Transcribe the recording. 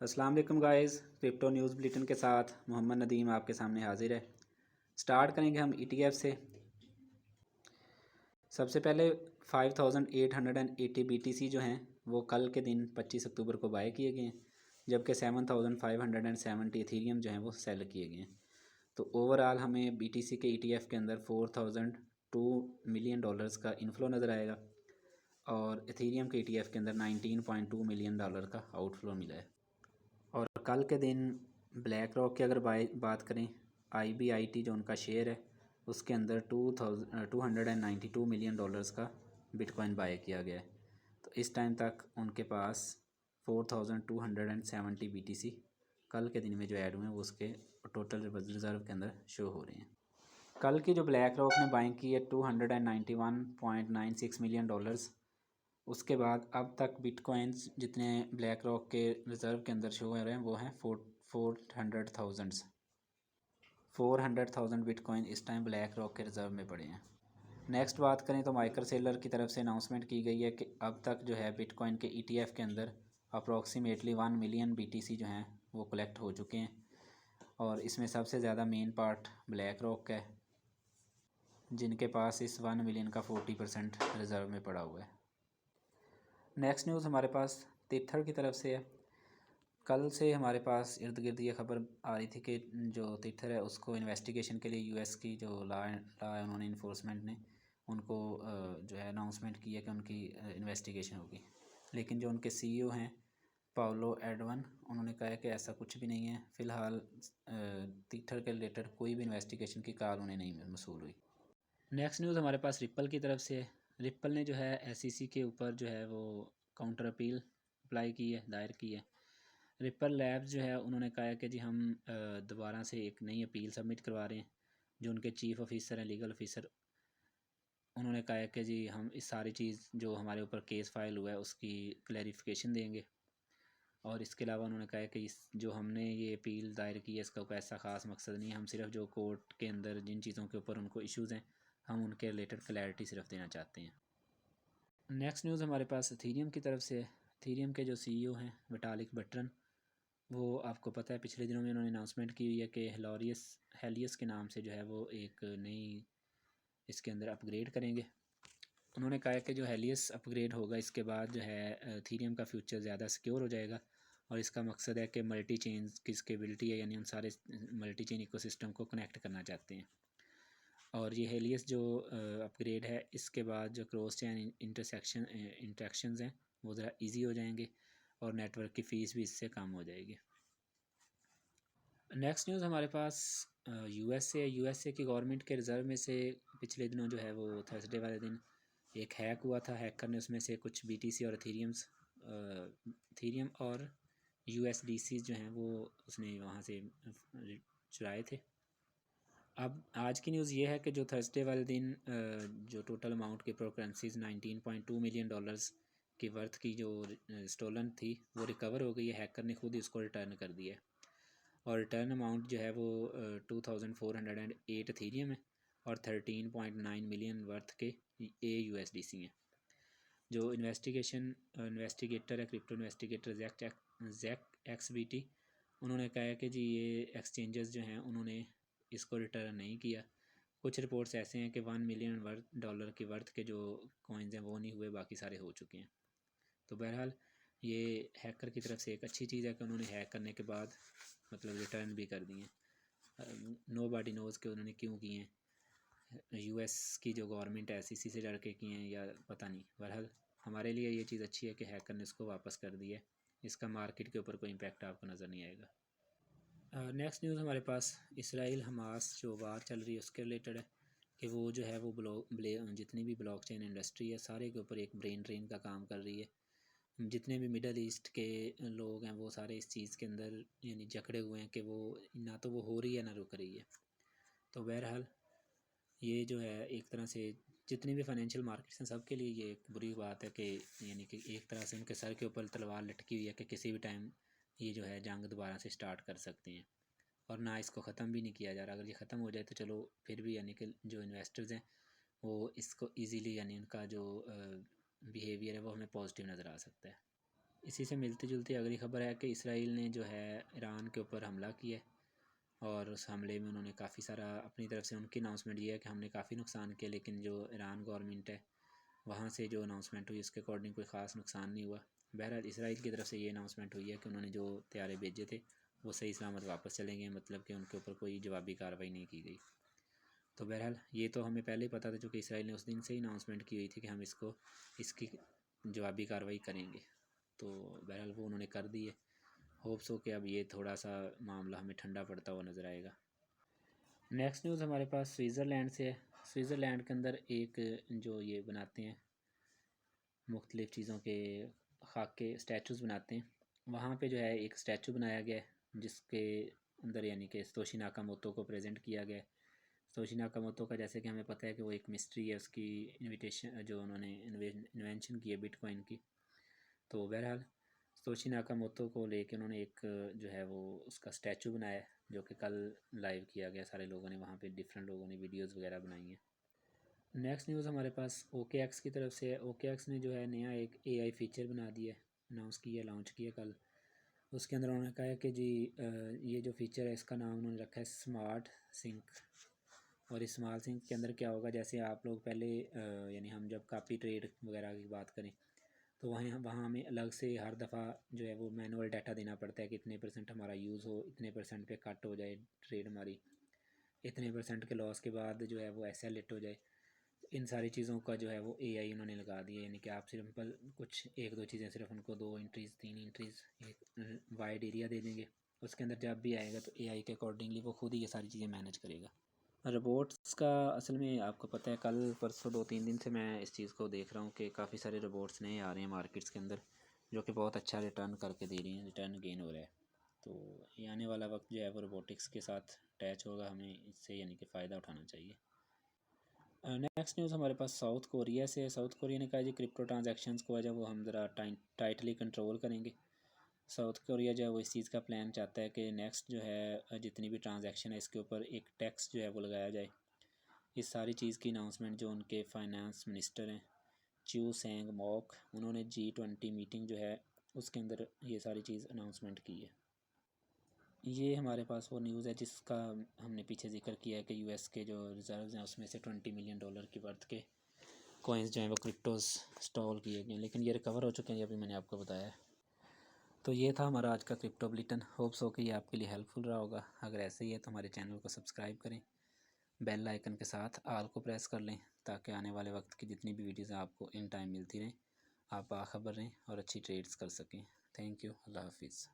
अस्सलाम वालेकुम guys, crypto news bulletin के साथ मोहम्मद नदीम आपके सामने हाजिर है। स्टार्ट करेंगे हम ETF से। सबसे पहले 5880 BTC जो हैं वो कल के दिन 25 अक्टूबर को बाय किए गए हैं, जबकि 7570 इथीरियम जो हैं वो सेल किए गए हैं। तो ओवरऑल हमें BTC के ETF के अंदर 4002 मिलियन डॉलर्स का इनफ्लो नज़र आएगा और इथीरियम के ETF के अंदर 19.2 मिलियन डॉलर का आउटफ्लो मिला है। और कल के दिन ब्लैक रॉक की अगर बात करें, IBIT जो उनका शेयर है उसके अंदर 292 मिलियन डॉलर्स का बिटकॉइन बाय किया गया है। तो इस टाइम तक उनके पास 4270 BTC कल के दिन में जो ऐड हुए हैं वो उसके टोटल रिज़र्व के अंदर शो हो रहे हैं। कल की जो ब्लैक रॉक ने बाइंग की है 291.96 मिलियन डॉलर्स। उसके बाद अब तक बिटकॉइंस जितने ब्लैक रॉक के रिज़र्व के अंदर शो हो रहे हैं वो हैं 400,000 बिटकॉइन इस टाइम ब्लैक रॉक के रिज़र्व में पड़े हैं। नेक्स्ट बात करें तो माइकर सेलर की तरफ से अनाउंसमेंट की गई है कि अब तक जो है बिटकॉइन के ETF के अंदर अप्रॉक्सीमेटली 1 मिलियन BTC जो हैं वो कलेक्ट हो चुके हैं और इसमें सबसे ज़्यादा मेन पार्ट ब्लैक रॉक का है, जिनके पास इस 1 मिलियन का 40% रिज़र्व में पड़ा हुआ है। नेक्स्ट न्यूज़ हमारे पास तिथर की तरफ से है। कल से हमारे पास इर्द गिर्द ये खबर आ रही थी कि जो तिथर है उसको इन्वेस्टिगेशन के लिए US की जो लॉ है उन्होंने इन्फोर्समेंट ने उनको जो है अनाउंसमेंट की है कि उनकी इन्वेस्टिगेशन होगी, लेकिन जो उनके CEO हैं पाउलो एडवन उन्होंने कहा है कि ऐसा कुछ भी नहीं है। फ़िलहाल तिथर के रिलेटेड कोई भी इन्वेस्टिगेशन की कॉल उन्हें नहीं मसूल हुई। नेक्स्ट न्यूज़ हमारे पास रिप्पल की तरफ से है। रिप्पल ने जो है SEC के ऊपर जो है वो काउंटर अपील अप्लाई की है, दायर की है। रिप्पल लैब्स जो है उन्होंने कहा है कि जी हम दोबारा से एक नई अपील सबमिट करवा रहे हैं। जो उनके चीफ़ ऑफिसर हैं, लीगल ऑफिसर, उन्होंने कहा है कि जी हम इस सारी चीज़ जो हमारे ऊपर केस फाइल हुआ है उसकी क्लैरिफिकेशन देंगे। और इसके अलावा उन्होंने कहा है कि इस जो हमने ये अपील दायर की है इसका कोई ऐसा ख़ास मकसद नहीं है, हम सिर्फ जो कोर्ट के अंदर जिन चीज़ों के ऊपर उनको इश्यूज़ हैं हम उनके रिलेटेड क्लैरिटी सिर्फ देना चाहते हैं। नेक्स्ट न्यूज़ हमारे पास इथीरियम की तरफ से है। इथीरियम के जो CEO हैं विटालिक बट्रन, वो आपको पता है पिछले दिनों में उन्होंने अनाउंसमेंट की हुई है कि हेलियस के नाम से जो है वो एक नई इसके अंदर अपग्रेड करेंगे। उन्होंने कहा है कि जो हेलियस अपग्रेड होगा इसके बाद जो है इथीरियम का फ्यूचर ज़्यादा सिक्योर हो जाएगा और इसका मकसद है कि मल्टी चेन की स्केबिलिटी है, यानी हम सारे मल्टी चेन इकोसिस्टम को कनेक्ट करना चाहते हैं। और ये हेलियस जो अपग्रेड है इसके बाद जो क्रॉस चैन इंटरेक्शंस हैं वो ज़रा इजी हो जाएंगे और नेटवर्क की फ़ीस भी इससे कम हो जाएगी। नेक्स्ट न्यूज़ हमारे पास USA की गवर्नमेंट के रिज़र्व में से पिछले दिनों जो है वो थर्सडे वाले दिन एक हैक हुआ था। हैकर ने उसमें से कुछ BTC और इथीरियम और USDC जो हैं वो उसने वहाँ से चुराए थे। अब आज की न्यूज़ ये है कि जो थर्सडे वाले दिन जो टोटल अमाउंट की करेंसीज़ 19.2 मिलियन डॉलर्स की वर्थ की जो स्टोलन थी वो रिकवर हो गई है। हैकर ने खुद इसको रिटर्न कर दिया है और रिटर्न अमाउंट जो है वो 2408 इथीरियम है और 13.9 मिलियन वर्थ के AUSDC हैं। जो इन्वेस्टिगेटर है, क्रिप्टो इन्वेस्टिगेटर जैक XBT, उन्होंने कहा है कि जी ये एक्सचेंजेस जो हैं उन्होंने इसको रिटर्न नहीं किया। कुछ रिपोर्ट्स ऐसे हैं कि 1 मिलियन डॉलर की वर्थ के जो कॉइन्स हैं वो नहीं हुए, बाकी सारे हो चुके हैं। तो बहरहाल ये हैकर की तरफ से एक अच्छी चीज़ है कि उन्होंने हैक करने के बाद मतलब रिटर्न भी कर दिए। नो बॉडी नोज़ के उन्होंने क्यों किए हैं, US की जो गवर्नमेंट है SEC से लड़ के किए हैं या पता नहीं। बहरहाल हमारे लिए ये चीज़ अच्छी है कि हैकर ने इसको वापस कर दिया है, इसका मार्केट के ऊपर कोई इम्पैक्ट आपको नज़र नहीं आएगा। नेक्स्ट न्यूज़ हमारे पास इसराइल हमास जो वार चल रही है उसके रिलेटेड है कि वो जो है वो जितनी भी ब्लॉकचेन इंडस्ट्री है सारे के ऊपर एक ब्रेन ड्रेन का काम कर रही है। जितने भी मिडल ईस्ट के लोग हैं वो सारे इस चीज़ के अंदर यानी जकड़े हुए हैं कि वो ना तो वो हो रही है ना रुक रही है। तो बहरहाल ये जो है एक तरह से जितनी भी फाइनेंशियल मार्केट्स हैं सब के लिए ये एक बुरी बात है कि यानी कि एक तरह से उनके सर के ऊपर तलवार लटकी हुई है कि किसी भी टाइम ये जो है जंग दोबारा से स्टार्ट कर सकते हैं और ना इसको ख़त्म भी नहीं किया जा रहा। अगर ये ख़त्म हो जाए तो चलो फिर भी यानी कि जो इन्वेस्टर्स हैं वो इसको ईज़िली यानी उनका जो बिहेवियर है वो हमें पॉजिटिव नज़र आ सकता है। इसी से मिलती जुलती अगली ख़बर है कि इसराइल ने जो है ईरान के ऊपर हमला किया और उस हमले में उन्होंने काफ़ी सारा अपनी तरफ से उनकी अनाउंसमेंट ये है कि हमने काफ़ी नुकसान किया, लेकिन जो ईरान गवर्नमेंट है वहाँ से जो अनाउंसमेंट हुई उसके अकॉर्डिंग कोई ख़ास नुकसान नहीं हुआ। बहरहाल इसराइल की तरफ से ये अनाउंसमेंट हुई है कि उन्होंने जो तैयारे भेजे थे वो सही सलामत वापस चले गए, मतलब कि उनके ऊपर कोई जवाबी कार्रवाई नहीं की गई। तो बहरहाल ये तो हमें पहले ही पता था, चूँकि इसराइल ने उस दिन से ही अनाउंसमेंट की हुई थी कि हम इसकी जवाबी कार्रवाई करेंगे। तो बहरहाल वो उन्होंने कर दी है। होप्स हो कि अब ये थोड़ा सा मामला हमें ठंडा पड़ता हुआ नज़र आएगा। नेक्स्ट न्यूज़ हमारे पास स्विट्ज़रलैंड से है। स्विट्ज़रलैंड के अंदर एक जो ये बनाते हैं मुख्तलिफ़ चीज़ों के खाके स्टैचूज़ बनाते हैं, वहाँ पे जो है एक स्टैचू बनाया गया है जिसके अंदर यानी कि सतोशी नाकामोतो को प्रेजेंट किया गया है। सतोशी नाकामोतो का जैसे कि हमें पता है कि वो एक मिस्ट्री है, उसकी इन्विटेशन जो उन्होंने इन्वेंशन की है बिटकॉइन की। तो बहरहाल सतोशी नाकामोतो को लेके उन्होंने एक जो है वो उसका स्टैचू बनाया है, जो कि कल लाइव किया गया, सारे लोगों ने वहाँ पे डिफरेंट लोगों ने वीडियोस वगैरह बनाई हैं। नेक्स्ट न्यूज़ हमारे पास OKX की तरफ से है। OKX ने जो है नया एक AI फ़ीचर बना दिया है, अनाउंस किया, लॉन्च किया कल। उसके अंदर उन्होंने कहा है कि जी ये जो फ़ीचर है इसका नाम उन्होंने रखा है स्मार्ट सिंक। और इस स्मार्ट सिंक के अंदर क्या होगा, जैसे आप लोग पहले यानी हम जब कापी ट्रेड वगैरह की बात करें तो वहाँ वहाँ हमें अलग से हर दफ़ा जो है वो मैनुअल डाटा देना पड़ता है कि इतने % हमारा यूज़ हो, इतने % पे कट हो जाए ट्रेड हमारी, इतने % के लॉस के बाद जो है वो SL हो जाए। इन सारी चीज़ों का जो है वो AI उन्होंने लगा दिया, यानी कि आप सिंपल कुछ एक दो चीज़ें सिर्फ उनको 2 इंट्रीज़ 3 इंट्रीज़ एक वाइड एरिया दे देंगे, उसके अंदर जब भी आएगा तो AI के अकॉर्डिंगली वो खुद ही ये सारी चीज़ें मैनेज करेगा। रोबोट्स का असल में आपको पता है कल परसों 2-3 दिन से मैं इस चीज़ को देख रहा हूँ कि काफ़ी सारे रोबोट्स नए आ रहे हैं मार्केट्स के अंदर, जो कि बहुत अच्छा रिटर्न करके दे रही हैं, रिटर्न गेन हो रहा है। तो ये आने वाला वक्त जो है वो रोबोटिक्स के साथ अटैच होगा, हमें इससे यानी कि फ़ायदा उठाना चाहिए। नेक्स्ट न्यूज़ हमारे पास साउथ कोरिया से है। साउथ कोरिया ने कहा जी क्रिप्टो ट्रांजैक्शंस को जो वो हम ज़रा टाइटली कंट्रोल करेंगे। साउथ कोरिया जो है वो इस चीज़ का प्लान चाहता है कि नेक्स्ट जो है जितनी भी ट्रांजैक्शन है इसके ऊपर एक टैक्स जो है वो लगाया जाए। इस सारी चीज़ की अनाउंसमेंट जो उनके फाइनेंस मिनिस्टर हैं च्यू सेंग मॉक, उन्होंने G20 मीटिंग जो है उसके अंदर ये सारी चीज़ अनाउंसमेंट की है। ये हमारे पास वो न्यूज़ है जिसका हमने पीछे जिक्र किया है कि US के जो रिज़र्व्स हैं उसमें से $20 मिलियन की वर्थ के कॉइन्स जो हैं वो क्रिप्टोज स्टॉल किए गए हैं, लेकिन ये रिकवर हो चुके हैं, अभी मैंने आपको बताया है। तो ये था हमारा आज का क्रिप्टो बुलेटिन। होप्स हो कि ये आपके लिए हेल्पफुल रहा होगा। अगर ऐसे ही है तो हमारे चैनल को सब्सक्राइब करें, बेल आइकन के साथ आल को प्रेस कर लें ताकि आने वाले वक्त की जितनी भी वीडियोज़ आपको इन टाइम मिलती रहें, आप बाखबर रहें और अच्छी ट्रेड्स कर सकें। थैंक यू, अल्लाह हाफिज़।